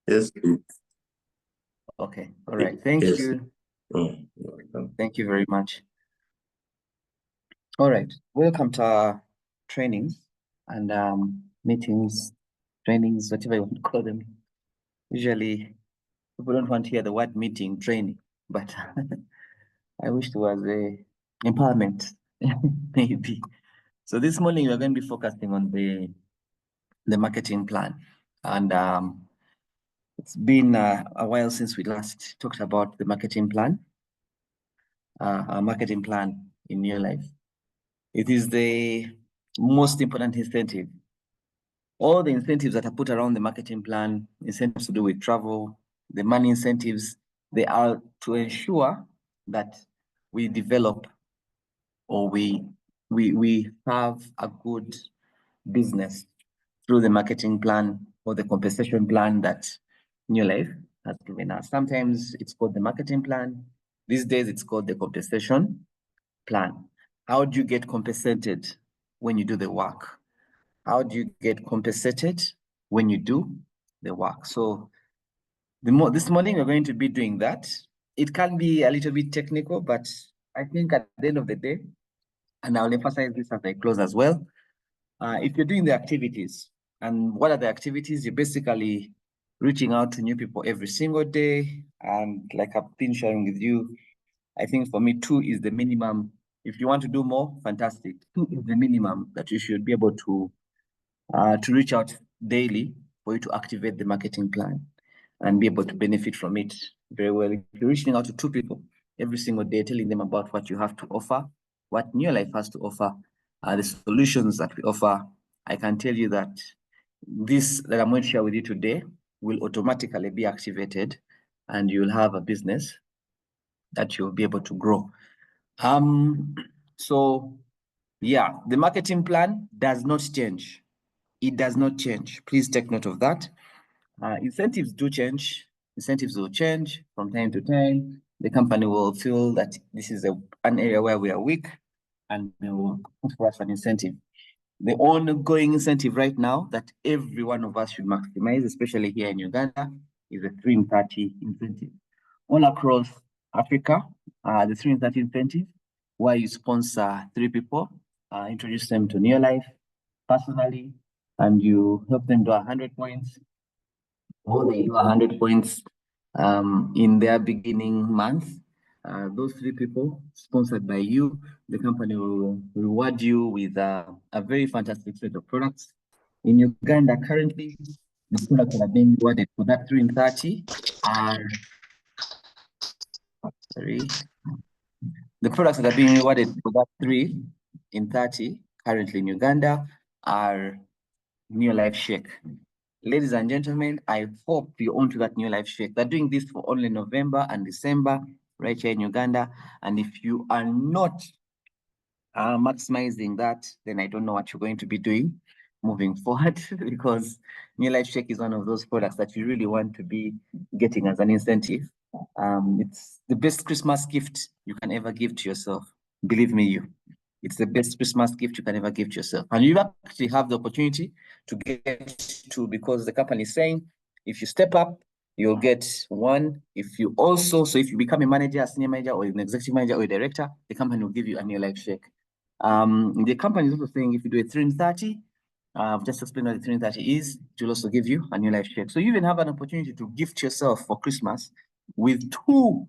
Yes. Okay. All right. Thank Yes. you. Mm. Thank you very much. All right. Welcome to our trainings and meetings, trainings, whatever you want to call them. Usually, people don't want to hear the word meeting, training, but I wish it was a empowerment, maybe. So this morning we're going to be focusing on the marketing plan, and it's been a while since we last talked about the marketing plan. Our marketing plan in your life. It is the most important incentive. All the incentives that are put around the marketing plan, incentives to do with travel, the money incentives, they are to ensure that we develop or we have a good business through the marketing plan or the compensation plan that New Life has given us. Sometimes it's called the marketing plan. These days it's called the compensation plan. How do you get compensated when you do the work? How do you get compensated when you do the work? So this morning we're going to be doing that. It can be a little bit technical, but I think at the end of the day, and I'll emphasize this as I close as well, if you're doing the activities, and what are the activities? You're basically reaching out to new people every single day. And like I've been sharing with you, I think for me, 2 is the minimum. If you want to do more, fantastic. 2 is the minimum that you should be able to reach out daily for you to activate the marketing plan and be able to benefit from it very well. If you're reaching out to 2 people every single day, telling them about what you have to offer, what New Life has to offer, the solutions that we offer, I can tell you that this that I'm going to share with you today will automatically be activated and you'll have a business that you'll be able to grow. So yeah, the marketing plan does not change. It does not change. Please take note of that. Incentives do change. Incentives will change from time to time. The company will feel that this is an area where we are weak and they will put for us an incentive. The ongoing incentive right now that every one of us should maximize, especially here in Uganda, is the 3 in 30 incentive. All across Africa, the 3 in 30 incentive, where you sponsor 3 people, introduce them to New Life personally, and you help them do 100 points, or they do 100 points in their beginning month. Those 3 people sponsored by you, the company will reward you with a very fantastic set of products. In Uganda, currently, the products that are being rewarded for that 3 in 30 are, sorry, the products that are being rewarded for that 3 in 30 currently in Uganda are New Life Shake. Ladies and gentlemen, I hope you're onto that New Life Shake. They're doing this for only November and December right here in Uganda. And if you are not maximizing that, then I don't know what you're going to be doing moving forward because New Life Shake is one of those products that you really want to be getting as an incentive. It's the best Christmas gift you can ever give to yourself. Believe me, it's the best Christmas gift you can ever give to yourself. And you actually have the opportunity to get to, because the company is saying, if you step up, you'll get 1. If you become a manager, a senior manager, or an executive manager, or a director, the company will give you a New Life Shake. The company is also saying if you do a 3 in 30, I've just explained what the 3 in 30 is, it will also give you a New Life Shake. So you even have an opportunity to gift yourself for Christmas with 2,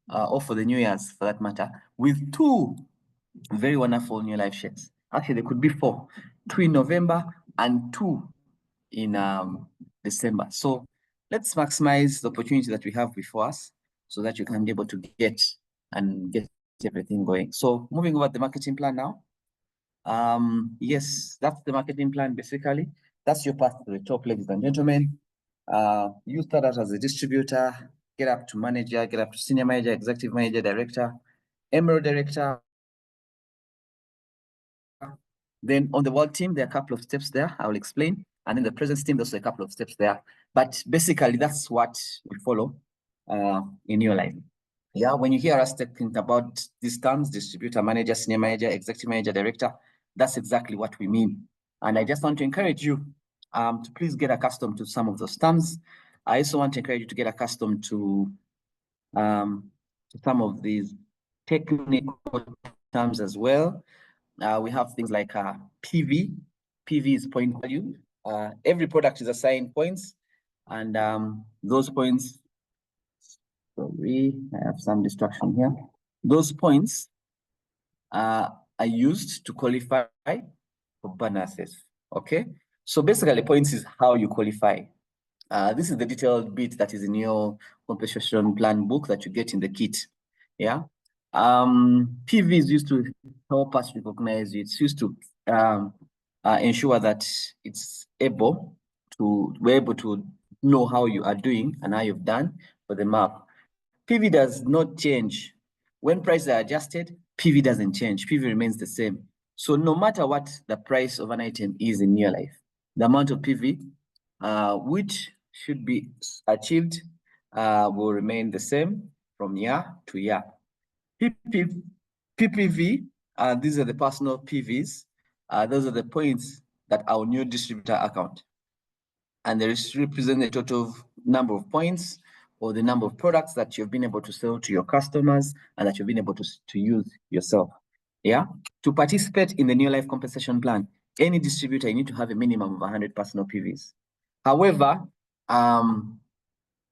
or for the New Year's for that matter, with 2 very wonderful New Life Shakes. Actually, there could be 4, 2 in November and 2 in December. So let's maximize the opportunity that we have before us so that you can be able to get everything going. So moving over to the marketing plan now. Yes, that's the marketing plan basically. That's your path to the top, ladies and gentlemen. You start out as a distributor, get up to manager, get up to senior manager, executive manager, director, emerald director. Then on the world team, there are a couple of steps there. I will explain. And in the presence team, there's a couple of steps there. But basically, that's what we follow in your life. Yeah, when you hear us talking about these terms, distributor, manager, senior manager, executive manager, director, that's exactly what we mean. And I just want to encourage you to please get accustomed to some of those terms. I also want to encourage you to get accustomed to some of these technical terms as well. We have things like PV. PV is point value. Every product is assigned points, and those points, sorry, I have some distraction here. Those points are used to qualify for bonuses. Okay, so basically, points is how you qualify. This is the detailed bit that is in your compensation plan book that you get in the kit. Yeah. PV is used to help us recognize you. It's used to ensure that we're able to know how you are doing and how you've done for the map. PV does not change. When prices are adjusted, PV doesn't change. PV remains the same. So no matter what the price of an item is in your life, the amount of PV which should be achieved will remain the same from year to year. PPV, these are the personal PVs. Those are the points that our new distributor account. And they represent the total number of points or the number of products that you've been able to sell to your customers and that you've been able to use yourself. Yeah. To participate in the new life compensation plan, any distributor, you need to have a minimum of 100 personal PVs. However,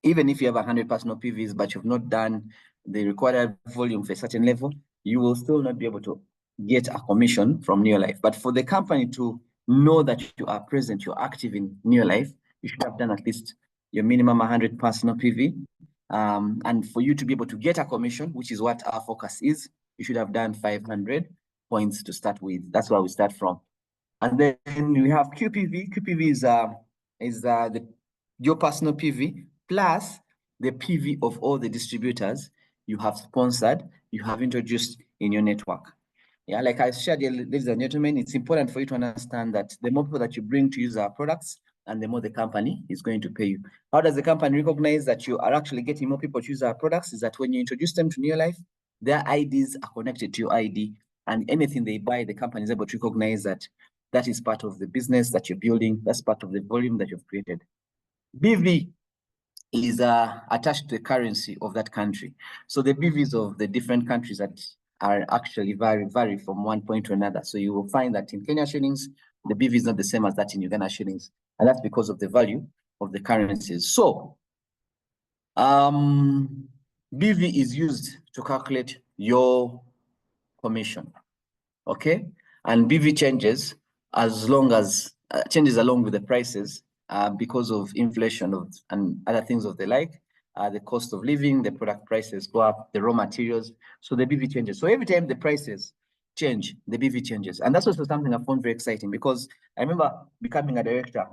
even if you have 100 personal PVs, but you've not done the required volume for a certain level, you will still not be able to get a commission from New Life. But for the company to know that you are present, you're active in New Life, you should have done at least your minimum 100 personal PV. And for you to be able to get a commission, which is what our focus is, you should have done 500 points to start with. That's where we start from. And then we have QPV. QPV is your personal PV plus the PV of all the distributors you have sponsored, you have introduced in your network. Yeah, like I shared, ladies and gentlemen, it's important for you to understand that the more people that you bring to use our products, and the more the company is going to pay you. How does the company recognize that you are actually getting more people to use our products? Is that when you introduce them to New Life, their IDs are connected to your ID, and anything they buy, the company is able to recognize that that is part of the business that you're building. That's part of the volume that you've created. BV is attached to the currency of that country. So the BVs of the different countries that are actually vary from one point to another. So you will find that in Kenya shillings, the BV is not the same as that in Uganda shillings. And that's because of the value of the currencies. So BV is used to calculate your commission. Okay, and BV changes as long as changes along with the prices because of inflation and other things of the like. The cost of living, the product prices go up, the raw materials. So the BV changes. So every time the prices change, the BV changes. And that's also something I found very exciting because I remember becoming a director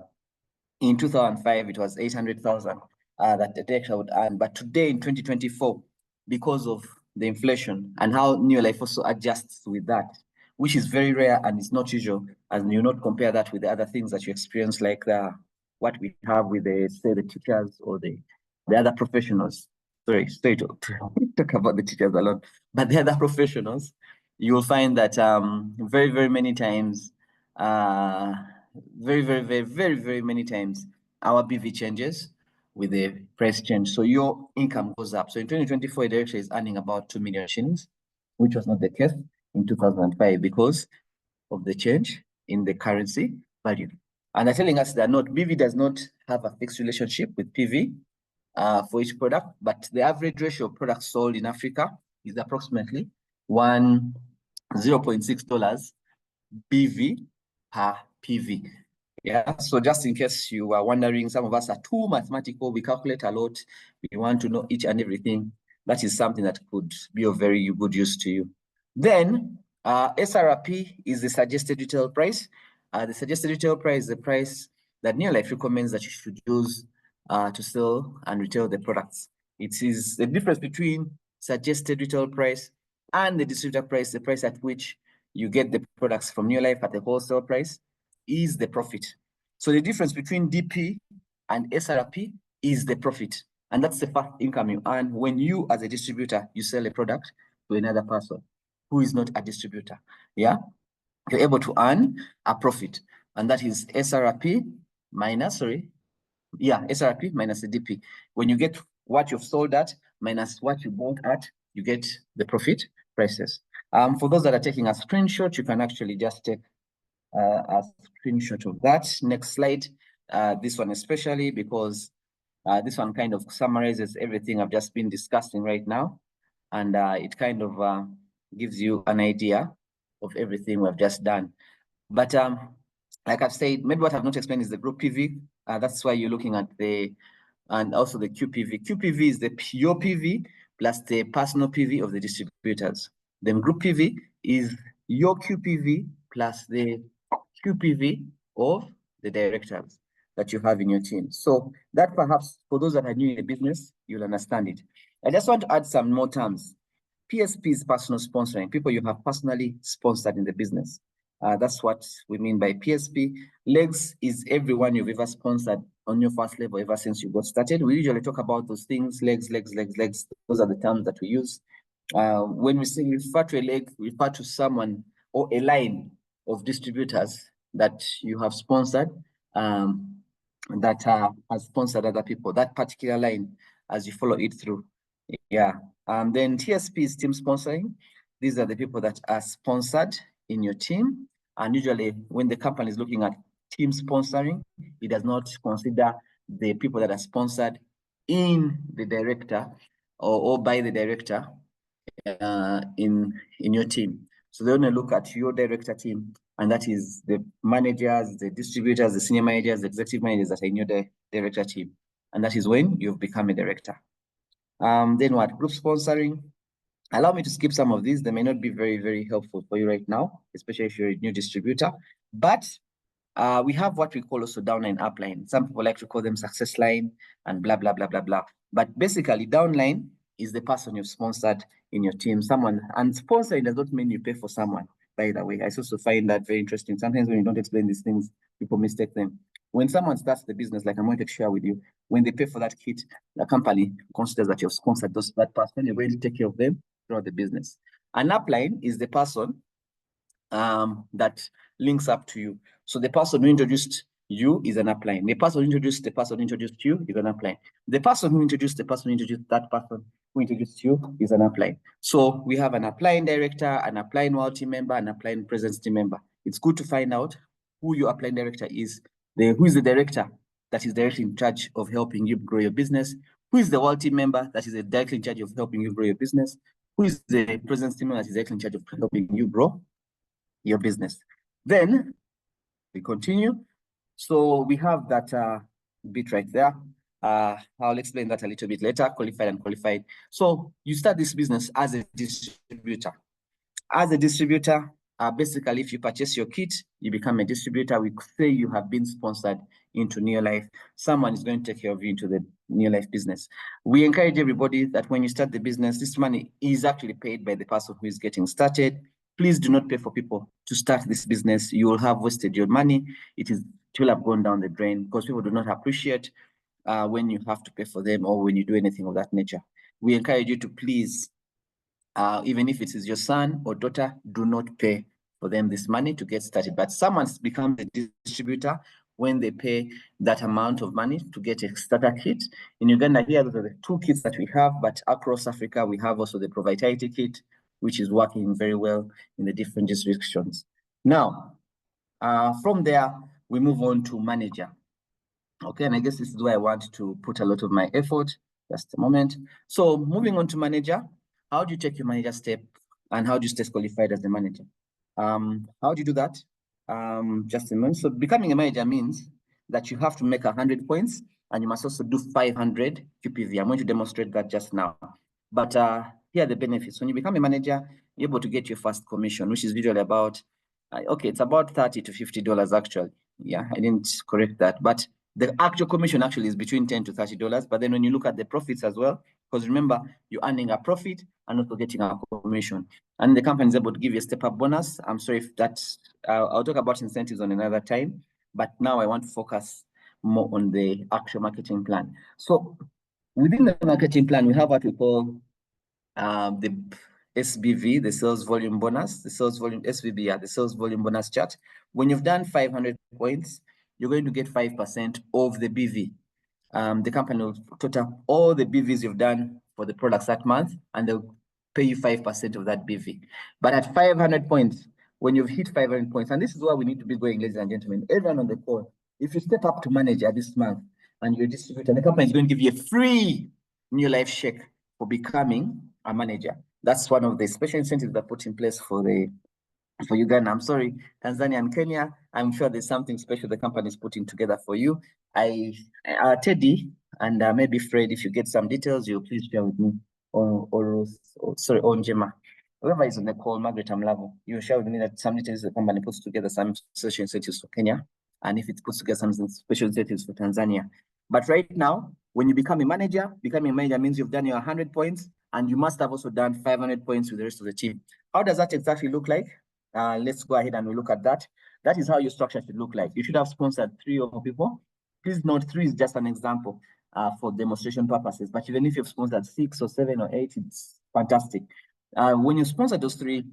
in 2005, it was 800,000 that the director would earn. But today in 2024, because of the inflation and how New Life also adjusts with that, which is very rare and it's not usual, and you not compare that with the other things that you experience, like what we have with the teachers or the other professionals. Sorry, talk about the teachers alone, but the other professionals, you will find that very, very many times, very many times, our BV changes with the price change. So your income goes up. So in 2024, the director is earning about 2 million shillings, which was not the case in 2005 because of the change in the currency value. And they're telling us that BV does not have a fixed relationship with PV for each product, but the average ratio of products sold in Africa is approximately $0.6 BV per PV. Yeah, so just in case you are wondering, some of us are too mathematical, we calculate a lot, we want to know each and everything. That is something that could be of very good use to you. Then SRP is the suggested retail price. The suggested retail price is the price that New Life recommends that you should use to sell and retail the products. It is the difference between suggested retail price and the distributor price, the price at which you get the products from New Life at the wholesale price, is the profit. So the difference between DP and SRP is the profit. And that's the first income you earn when you, as a distributor, you sell a product to another person who is not a distributor. Yeah, you're able to earn a profit. And that is SRP minus, Yeah, SRP minus the DP. When you get what you've sold at minus what you bought at, you get the profit prices. For those that are taking a screenshot, you can actually just take a screenshot of that. Next slide. This one especially because this one kind of summarizes everything I've just been discussing right now. And it kind of gives you an idea of everything we've just done. But like I've said, maybe what I've not explained is the group PV. That's why you're looking at and also the QPV. QPV is the pure PV plus the personal PV of the distributors. Then group PV is your QPV plus the QPV of the directors that you have in your team. So that perhaps for those that are new in the business, you'll understand it. I just want to add some more terms. PSP is personal sponsoring, people you have personally sponsored in the business. That's what we mean by PSP. Legs is everyone you've ever sponsored on your first level ever since you got started. We usually talk about those things, legs. Those are the terms that we use. When we say refer to a leg, we refer to someone or a line of distributors that you have sponsored that has sponsored other people, that particular line as you follow it through. Yeah. Then TSP is team sponsoring. These are the people that are sponsored in your team. And usually when the company is looking at team sponsoring, it does not consider the people that are sponsored in the director or by the director in your team. So they only look at your director team, and that is the managers, the distributors, the senior managers, the executive managers that are in your director team. And that is when you've become a director. Then what? Group sponsoring. Allow me to skip some of these. They may not be very, very helpful for you right now, especially if you're a new distributor. But we have what we call also downline, upline. Some people like to call them success line and blah, blah, blah, blah, blah. But basically, downline is the person you've sponsored in your team. Someone, and sponsoring does not mean you pay for someone, by the way. I also find that very interesting. Sometimes when you don't explain these things, people mistake them. When someone starts the business, like I'm going to share with you, when they pay for that kit, the company considers that you've sponsored that person, you're going to take care of them throughout the business. An upline is the person that links up to you. So the person who introduced you is an upline. The person who introduced the person who introduced you is an upline. The person who introduced the person who introduced that person who introduced you is an upline. So we have an upline director, an upline world team member, an upline presence team member. It's good to find out who your upline director is. Who is the director that is directly in charge of helping you grow your business? Who is the world team member that is directly in charge of helping you grow your business? Who is the presence team member that is directly in charge of helping you grow your business? Then we continue. So we have that bit right there. I'll explain that a little bit later, qualified and qualified. So you start this business as a distributor. As a distributor, basically, if you purchase your kit, you become a distributor. We say you have been sponsored into Neolife. Someone is going to take care of you into the Neolife business. We encourage everybody that when you start the business, this money is actually paid by the person who is getting started. Please do not pay for people to start this business. You will have wasted your money. It will have gone down the drain because people do not appreciate when you have to pay for them or when you do anything of that nature. We encourage you to please, even if it is your son or daughter, do not pay for them this money to get started. But someone becomes a distributor when they pay that amount of money to get a starter kit. In Uganda, here, those are the two kits that we have, but across Africa, we have also the Provitality kit, which is working very well in the different jurisdictions. Now, from there, we move on to manager. Okay, and I guess this is where I want to put a lot of my effort. Just a moment. So moving on to manager, how do you take your manager step and how do you stay qualified as a manager? How do you do that? Just a moment. So becoming a manager means that you have to make 100 points and you must also do 500 QPV. I'm going to demonstrate that just now. But here are the benefits. When you become a manager, you're able to get your first commission, which is usually about, okay, it's about $30 to $50 actually. Yeah, I didn't correct that. But the actual commission actually is between $10 to $30. But then when you look at the profits as well, because remember, you're earning a profit and also getting a commission. And the company is able to give you a step-up bonus. I'm sorry if that's, I'll talk about incentives on another time. But now I want to focus more on the actual marketing plan. So within the marketing plan, we have what we call the SBV, the sales volume bonus, the sales volume SVB, the sales volume bonus chart. When you've done 500 points, you're going to get 5% of the BV. The company will total all the BVs you've done for the products that month, and they'll pay you 5% of that BV. But at 500 points, when you've hit 500 points, and this is where we need to be going, ladies and gentlemen, everyone on the call, if you step up to manager this month and you're a distributor, the company is going to give you a free new life check for becoming a manager. That's one of the special incentives that put in place for Uganda. I'm sorry, Tanzania and Kenya. I'm sure there's something special the company is putting together for you. Teddy and maybe Fred, if you get some details, you please share with me, or Njema. Whoever is on the call, Margaret Amlavo, you share with me that some details the company puts together, some special incentives for Kenya, and if it puts together some special incentives for Tanzania. But right now, when you become a manager, becoming a manager means you've done your 100 points, and you must have also done 500 points with the rest of the team. How does that exactly look like? Let's go ahead and we look at that. That is how your structure should look like. You should have sponsored 3 or more people. Please note 3 is just an example for demonstration purposes. But even if you've sponsored 6 or 7 or 8, it's fantastic. When you sponsor those 3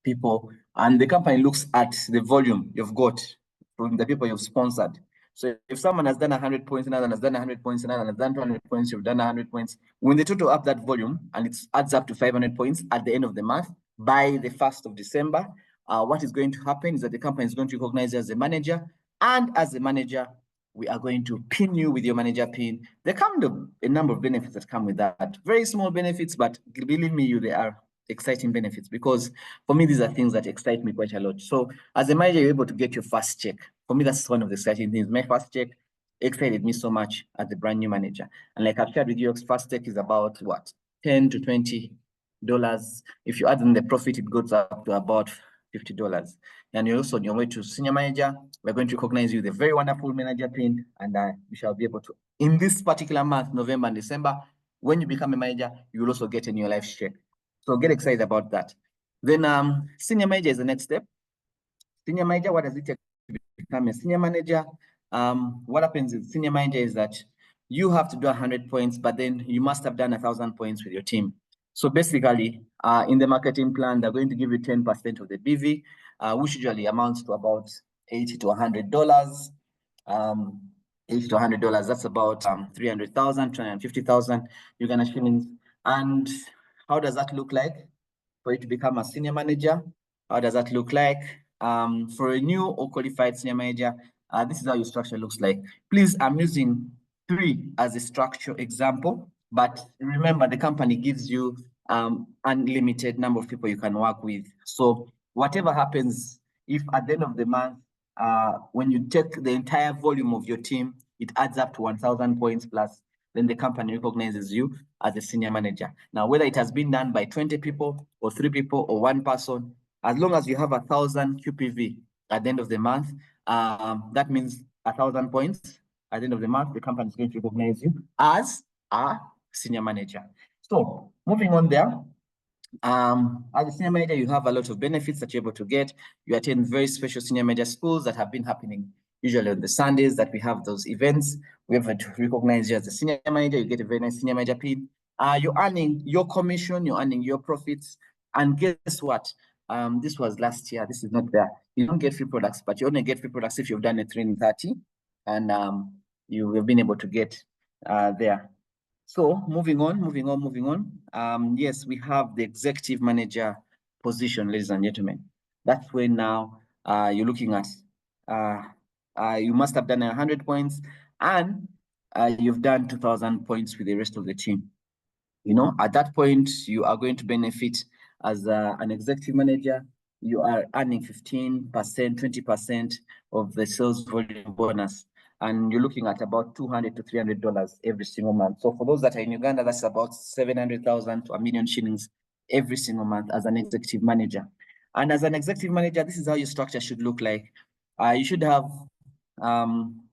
people and the company looks at the volume you've got from the people you've sponsored. So if someone has done 100 points, another has done 100 points, another has done 200 points, you've done 100 points. When they total up that volume and it adds up to 500 points at the end of the month, by the 1st of December, what is going to happen is that the company is going to recognize you as a manager. And as a manager, we are going to pin you with your manager pin. There come a number of benefits that come with that. Very small benefits, but believe me, they are exciting benefits, because for me, these are things that excite me quite a lot. So as a manager, you're able to get your first check. For me, that's one of the exciting things. My first check excited me so much as a brand new manager. And like I've shared with you, first check is about what, $10 to $20. If you add in the profit, it goes up to about $50. And you're also on your way to senior manager. We're going to recognize you with a very wonderful manager pin, and you shall be able to, in this particular month, November and December, when you become a manager, you will also get a new life check. So get excited about that. Then senior manager is the next step. Senior manager, what does it take to become a senior manager? What happens with senior manager is that you have to do 100 points, but then you must have done 1,000 points with your team. So basically, in the marketing plan, they're going to give you 10% of the BV, which usually amounts to about $80 to $100. $80 to $100, that's about 300,000, 250,000 Uganda shillings. And how does that look like for you to become a senior manager? How does that look like? For a new or qualified senior manager, this is how your structure looks like. Please, I'm using 3 as a structure example, but remember the company gives you unlimited number of people you can work with. So whatever happens, if at the end of the month, when you take the entire volume of your team, it adds up to 1,000 points plus, then the company recognizes you as a senior manager. Now, whether it has been done by 20 people or 3 people or 1 person, as long as you have 1,000 QPV at the end of the month, that means 1,000 points at the end of the month, the company is going to recognize you as a senior manager. So moving on there, as a senior manager, you have a lot of benefits that you're able to get. You attend very special senior manager schools that have been happening usually on the Sundays that we have those events. We have to recognize you as a senior manager. You get a very nice senior manager pin. You're earning your commission, you're earning your profits. And guess what? This was last year. This is not there. You don't get free products, but you only get free products if you've done a training 30 and you have been able to get there. So moving on. Yes, we have the executive manager position, ladies and gentlemen. That's when now you're looking at, you must have done 100 points and you've done 2,000 points with the rest of the team. You know, at that point, you are going to benefit as an executive manager. You are earning 15%, 20% of the sales volume bonus. And you're looking at about $200 to $300 every single month. So for those that are in Uganda, that's about 700,000 to 1,000,000 shillings every single month as an executive manager. And as an executive manager, this is how your structure should look like. You should have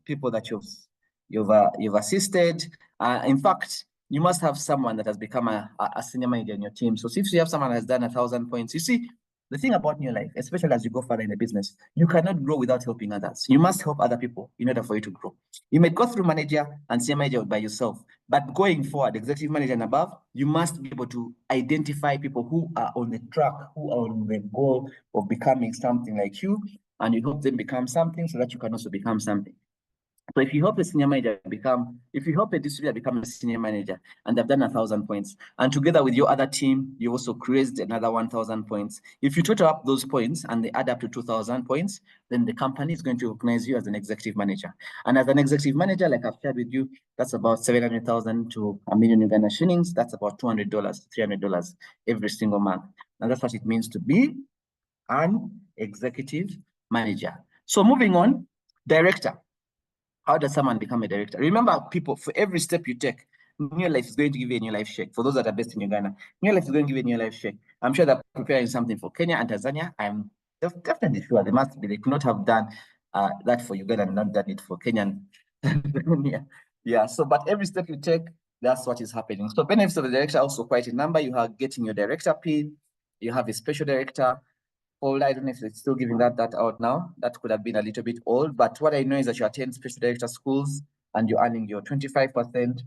people that you've assisted. In fact, you must have someone that has become a senior manager in your team. So if you have someone that has done 1,000 points, you see, the thing about new life, especially as you go further in the business, you cannot grow without helping others. You must help other people in order for you to grow. You may go through manager and senior manager by yourself, but going forward, executive manager and above, you must be able to identify people who are on the track, who are on the goal of becoming something like you, and you help them become something so that you can also become something. So if you help a senior manager if you help a distributor become a senior manager and they've done 1,000 points, and together with your other team, you also created another 1,000 points. If you total up those points and they add up to 2,000 points, then the company is going to recognize you as an executive manager. And as an executive manager, like I've shared with you, that's about 700,000 to a million Uganda shillings. That's about $200 to $300 every single month. And that's what it means to be an executive manager. So moving on, director. How does someone become a director? Remember, people, for every step you take, New Life is going to give you a new life check. For those that are based in Uganda, New Life is going to give you a new life check. I'm sure they're preparing something for Kenya and Tanzania. I'm definitely sure they must be. They could not have done that for Uganda and not done it for Kenya. Yeah. So, but every step you take, that's what is happening. So, benefits of the director also quite a number. You are getting your director pin. You have a special director. I don't know if it's still giving that out now. That could have been a little bit old, but what I know is that you attend special director schools and you're earning your 25%.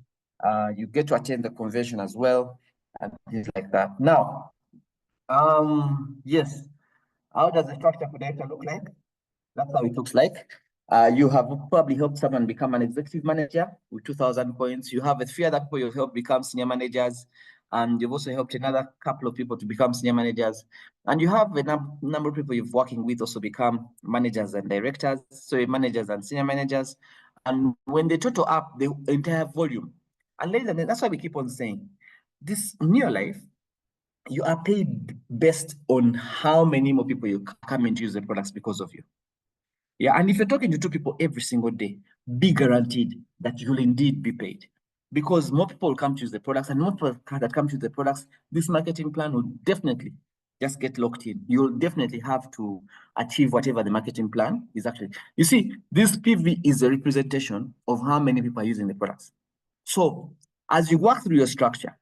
You get to attend the convention as well and things like that. Now, yes, how does the structure for director look like? That's how it looks like. You have probably helped someone become an executive manager with 2,000 points. You have a few other people you've helped become senior managers, and you've also helped another couple of people to become senior managers. And you have a number of people you've working with also become managers and directors, so managers and senior managers. And when they total up the entire volume, and later, that's why we keep on saying, this in your life, you are paid based on how many more people you come and use the products because of you. Yeah, and if you're talking to two people every single day, be guaranteed that you'll indeed be paid. Because more people will come to use the products, and more people that come to use the products, this marketing plan will definitely just get locked in. You'll definitely have to achieve whatever the marketing plan is actually. You see, this PV is a representation of how many people are using the products. So as you work through your structure,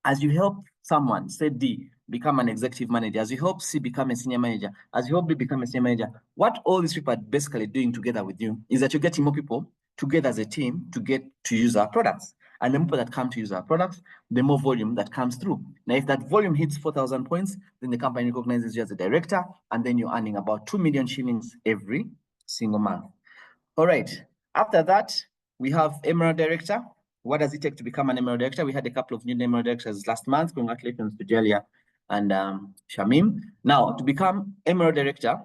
as you help someone, say D, become an executive manager, as you help C become a senior manager, as you help B become a senior manager, what all these people are basically doing together with you is that you're getting more people together as a team to get to use our products. And the more people that come to use our products, the more volume that comes through. Now, if that volume hits 4,000 points, then the company recognizes you as a director, and then you're earning about 2 million shillings every single month. All right. After that, we have Emerald Director. What does it take to become an Emerald Director? We had a couple of new Emerald Directors last month. Congratulations to Jelia and Shamim. Now, to become Emerald Director,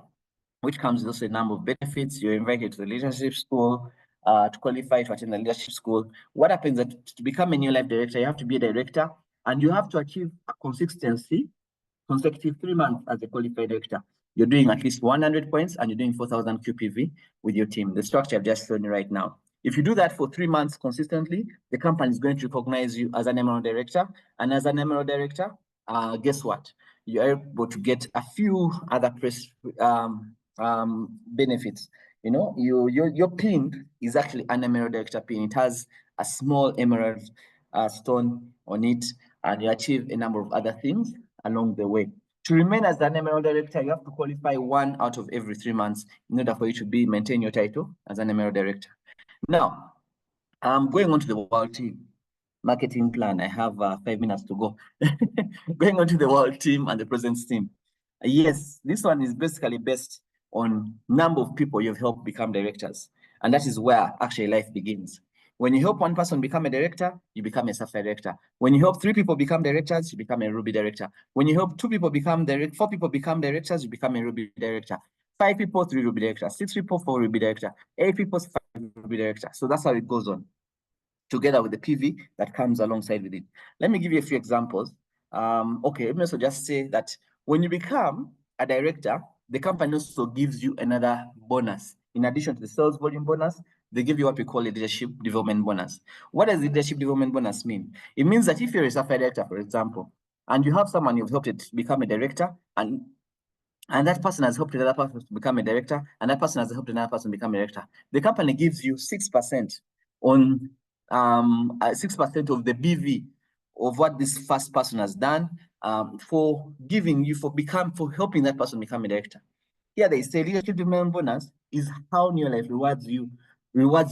which comes with also a number of benefits, you're invited to the leadership school, to qualify to attend the leadership school. What happens that to become a new life director, you have to be a director and you have to achieve a consistency consecutive 3 months as a qualified director. You're doing at least 100 points and you're doing 4,000 QPV with your team. The structure I've just shown you right now. If you do that for 3 months consistently, the company is going to recognize you as an Emerald Director. And as an Emerald Director, guess what? You're able to get a few other benefits. You know, your pin is actually an Emerald Director pin. It has a small emerald stone on it, and you achieve a number of other things along the way. To remain as an Emerald Director, you have to qualify 1 out of every 3 months in order for you to maintain your title as an Emerald Director. Now, I'm going on to the World Team marketing plan. I have 5 minutes to go. Going on to the World Team and the Presence Team. Yes, this one is basically based on number of people you've helped become directors. And that is where actually life begins. When you help one person become a director, you become a Sapphire director. When you help 3 people become directors, you become a Ruby director. When you help 2 people become 4 people become directors, you become a Ruby director. 5 people, 3 Ruby directors. 6 people, 4 Ruby director. 8 people, 5 Ruby director. So that's how it goes on, together with the PV that comes alongside with it. Let me give you a few examples. Okay, let me also just say that when you become a director, the company also gives you another bonus. In addition to the sales volume bonus, they give you what we call a leadership development bonus. What does the leadership development bonus mean? It means that if you're a software director, for example, and you have someone you've helped it become a director, and that person has helped another person to become a director, and that person has helped another person become a director, the company gives you 6% on 6% of the BV of what this first person has done, for helping that person become a director. Here they say leadership development bonus is how New Life rewards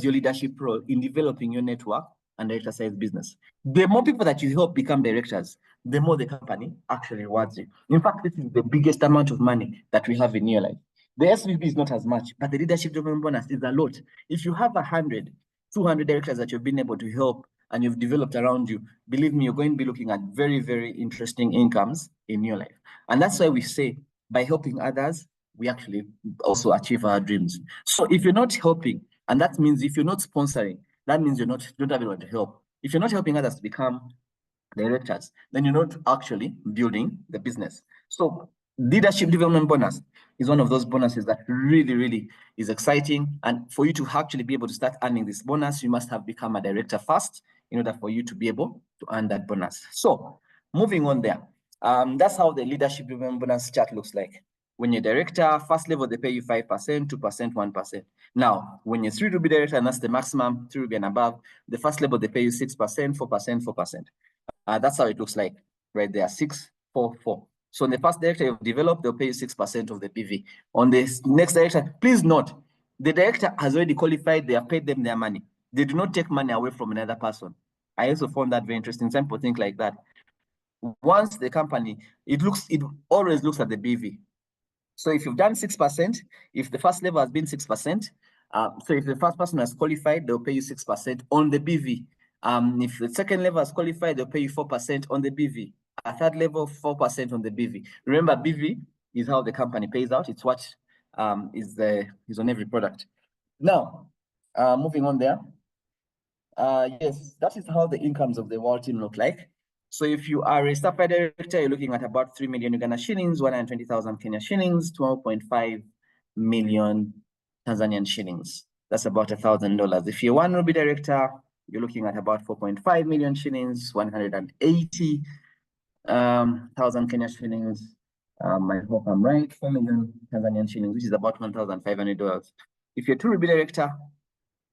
your leadership role in developing your network and director size business. The more people that you help become directors, the more the company actually rewards you. In fact, this is the biggest amount of money that we have in New Life. The SVP is not as much, but the leadership development bonus is a lot. If you have 100, 200 directors that you've been able to help and you've developed around you, believe me, you're going to be looking at very, very interesting incomes in your life. And that's why we say by helping others, we actually also achieve our dreams. So if you're not helping, and that means if you're not sponsoring, that means you don't have anyone to help. If you're not helping others to become directors, then you're not actually building the business. So leadership development bonus is one of those bonuses that really, really is exciting. And for you to actually be able to start earning this bonus, you must have become a director first in order for you to be able to earn that bonus. So moving on there, that's how the leadership development bonus chart looks like. When you're director, first level, they pay you 5%, 2%, 1%. Now, when you're 3 Ruby director, and that's the maximum, 3 Ruby and above, the first level, they pay you 6%, 4%, 4%. That's how it looks like right there, 6, 4, 4. So in the first director you've developed, they'll pay you 6% of the PV. On this next director, please note, the director has already qualified, they have paid them their money. They do not take money away from another person. I also found that very interesting. Some people think like that. Once the company, it always looks at the BV. So if you've done 6%, if the first level has been 6%, so if the first person has qualified, they'll pay you 6% on the BV. If the second level has qualified, they'll pay you 4% on the BV. A third level, 4% on the BV. Remember, BV is how the company pays out. It's what is on every product. Now, moving on there. Yes, that is how the incomes of the world team look like. So if you are a staff director, you're looking at about 3 million Uganda shillings, 120,000 Kenya shillings, 12.5 million Tanzanian shillings. That's about $1,000. If you're one Ruby director, you're looking at about 4.5 million shillings, 180,000 Kenya shillings. I hope I'm right, 4 million Tanzanian shillings, which is about $1,500. If you're two Ruby director,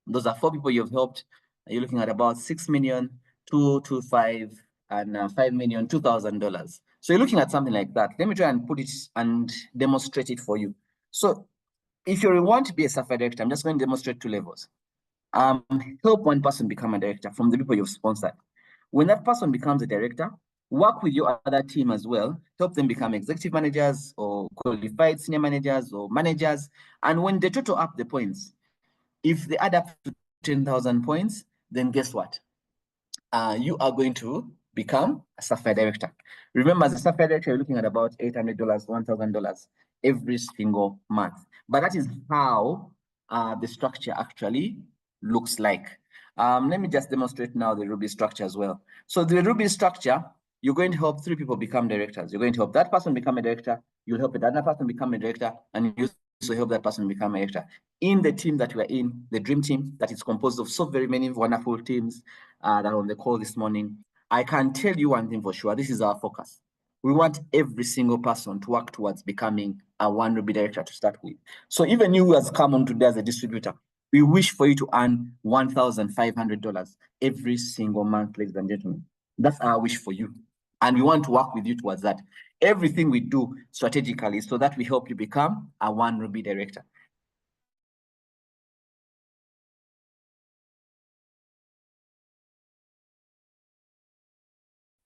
those are 4 people you've helped. You're looking at about 6 million, 225, and $5 million, $2,000. So you're looking at something like that. Let me try and put it and demonstrate it for you. So if you want to be a software director, I'm just going to demonstrate 2 levels. Help one person become a director from the people you've sponsored. When that person becomes a director, work with your other team as well. Help them become executive managers or qualified senior managers or managers. And when they total up the points, if they add up to 10,000 points, then guess what? You are going to become a software director. Remember, as a software director, you're looking at about $800, $1,000 every single month. But that is how the structure actually looks like. Let me just demonstrate now the Ruby structure as well. So the Ruby structure, you're going to help 3 people become directors. You're going to help that person become a director. You'll help another person become a director, and you also help that person become a director. In the team that we're in, the dream team, that is composed of so very many wonderful teams that are on the call this morning, I can tell you one thing for sure. This is our focus. We want every single person to work towards becoming a one Ruby director to start with. So even you who has come on today as a distributor, we wish for you to earn $1,500 every single month, ladies and gentlemen. That's our wish for you. And we want to work with you towards that. Everything we do strategically so that we help you become a one Ruby director.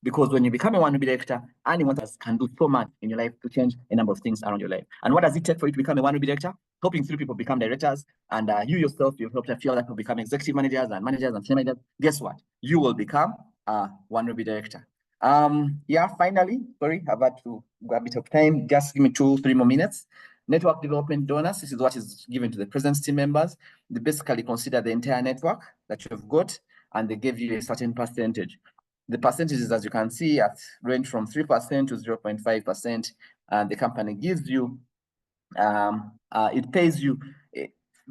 Because when you become a one Ruby director, anyone can do so much in your life to change a number of things around your life. And what does it take for you to become a one Ruby director? Helping 3 people become directors, and you yourself, you've helped a few other people become executive managers and senior managers. Guess what? You will become a one Ruby director. Yeah, finally, sorry, I've had to go a bit of time. Just give me 2-3 more minutes. Network development donors, this is what is given to the presence team members. They basically consider the entire network that you've got, and they give you a certain percentage. The percentages, as you can see, range from 3% to 0.5%. The company gives you, it pays you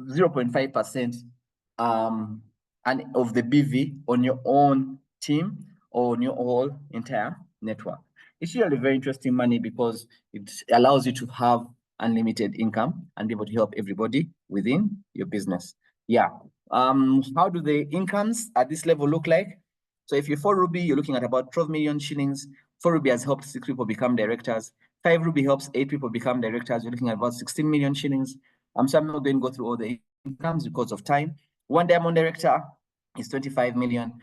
0.5% and of the BV on your own team or on your whole entire network. It's really very interesting money because it allows you to have unlimited income and be able to help everybody within your business. Yeah. How do the incomes at this level look like? So if you're 4 Ruby, you're looking at about 12 million shillings. 4 Ruby has helped 6 people become directors. 5 Ruby helps 8 people become directors. You're looking at about 16 million shillings. So I'm not going to go through all the incomes because of time. 1 diamond director is 25 million.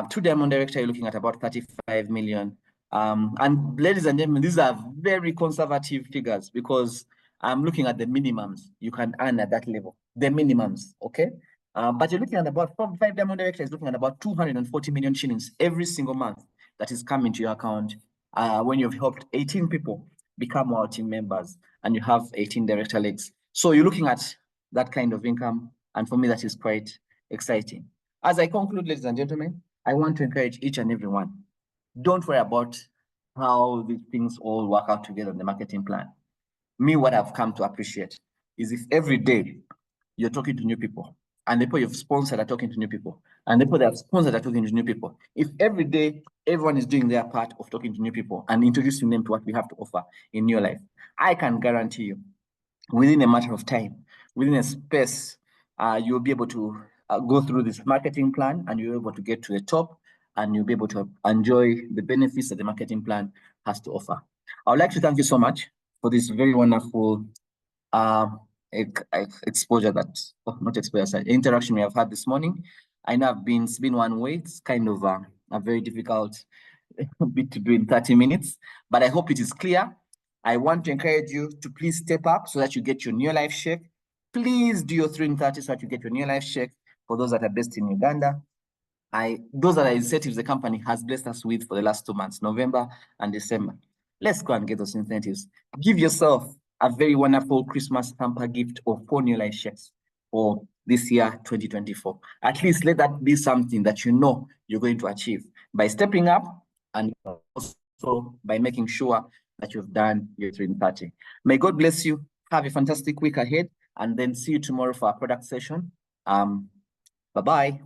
2 diamond director, you're looking at about 35 million. And ladies and gentlemen, these are very conservative figures because I'm looking at the minimums you can earn at that level, the minimums, okay? But you're looking at about 5 Diamond Director is looking at about 240 million shillings every single month that is coming to your account when you've helped 18 people become our team members and you have 18 director legs. So you're looking at that kind of income. And for me, that is quite exciting. As I conclude, ladies and gentlemen, I want to encourage each and every one. Don't worry about how these things all work out together in the marketing plan. Me, what I've come to appreciate is if every day you're talking to new people, and the people you've sponsored are talking to new people, and the people that have sponsored are talking to new people. If every day everyone is doing their part of talking to new people and introducing them to what we have to offer in your life, I can guarantee you, within a matter of time, within a space, you'll be able to go through this marketing plan and you're able to get to the top and you'll be able to enjoy the benefits that the marketing plan has to offer. I would like to thank you so much for this very wonderful exposure that, not exposure, interaction we have had this morning. I know it's been one way. It's kind of a very difficult bit to do in 30 minutes, but I hope it is clear. I want to encourage you to please step up so that you get your new life check. Please do your 3 in 30 so that you get your new life check for those that are based in Uganda. Those are the incentives the company has blessed us with for the last 2 months, November and December. Let's go and get those incentives. Give yourself a very wonderful Christmas hamper gift of 4 new life checks for this year, 2024. At least let that be something that you know you're going to achieve by stepping up and also by making sure that you've done your 3 in 30. May God bless you. Have a fantastic week ahead, and then see you tomorrow for our product session. Bye-bye.